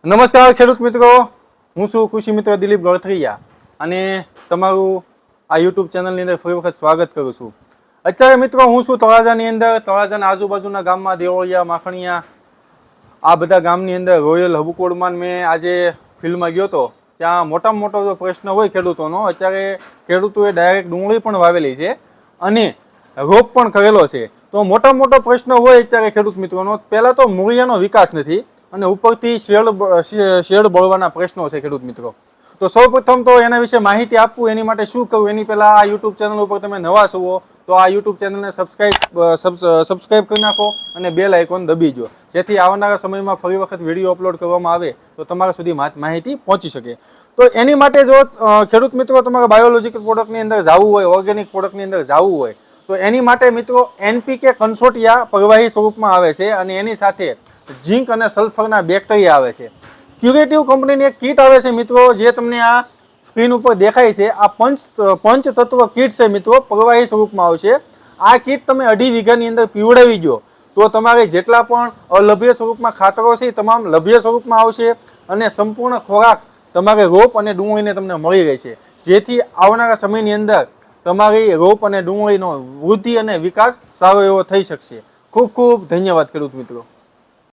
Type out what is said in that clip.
નમસ્કાર ખેડૂત મિત્રો, હું છું કૃષિ મિત્ર દિલીપ ગળથરિયા અને તમારું આ યુટ્યુબ ચેનલની અંદર ફરી વખત સ્વાગત કરું છું. અત્યારે મિત્રો હું છું તળાજાની અંદર. તળાજાના આજુબાજુના ગામમાં દેવળિયા, માખણિયા આ બધા ગામની અંદર રોયલ હબુકોડમાં મેં આજે ફિલ્ડમાં ગયો હતો. ત્યાં મોટામાં મોટો જો પ્રશ્ન હોય ખેડૂતોનો, અત્યારે ખેડૂતોએ ડાયરેક્ટ ડુંગળી પણ વાવેલી છે અને રોપ પણ કરેલો છે. તો મોટામાં મોટો પ્રશ્ન હોય અત્યારે ખેડૂત મિત્રોનો, પહેલાં તો મૂળિયાનો વિકાસ નથી અને ઉપરથી શેડ બળવાના પ્રશ્નો છે ખેડૂત મિત્રો. તો સૌપ્રથમ તો એના વિશે માહિતી આપવું, એની માટે શું કરવું એની પહેલાં આ યુટ્યુબ ચેનલ ઉપર તમે નવા છો તો આ યુટ્યુબ ચેનલને સબસ્ક્રાઈબ કરી નાખો અને બેલ આઇકોન દબી દો, જેથી આવનારા સમયમાં ફરી વખત વિડીયો અપલોડ કરવામાં આવે તો તમારા સુધી માહિતી પહોંચી શકે. તો એની માટે જો ખેડૂત મિત્રો તમારે બાયોલોજીકલ પ્રોડક્ટની અંદર જવું હોય, ઓર્ગેનિક પ્રોડક્ટની અંદર જવું હોય તો એની માટે મિત્રો NPK કન્સોર્ટિયા પ્રવાહી સ્વરૂપમાં આવે છે અને એની સાથે ઝીંક અને સલ્ફરના બેક્ટેરિયા આવે છે. ક્યુરેટિવ કંપનીની એક કીટ આવે છે મિત્રો, જે તમને આ સ્ક્રીન ઉપર દેખાય છે. આ પંચ તત્વ કીટ છે મિત્રો, પ્રવાહી સ્વરૂપમાં આવશે. આ કીટ તમે 2.5 વીઘાની અંદર પીવડાવી દો તો તમારે જેટલા પણ અલભ્ય સ્વરૂપમાં ખાતરો છે તમામ લભ્ય સ્વરૂપમાં આવશે અને સંપૂર્ણ ખોરાક તમારે રોપ અને ડુંગળીને તમને મળી રહેશે, જેથી આવનારા સમયની અંદર તમારી રોપ અને ડુંગળીનો વૃદ્ધિ અને વિકાસ સારો એવો થઈ શકશે. ખૂબ ખૂબ ધન્યવાદ ખેડૂત મિત્રો.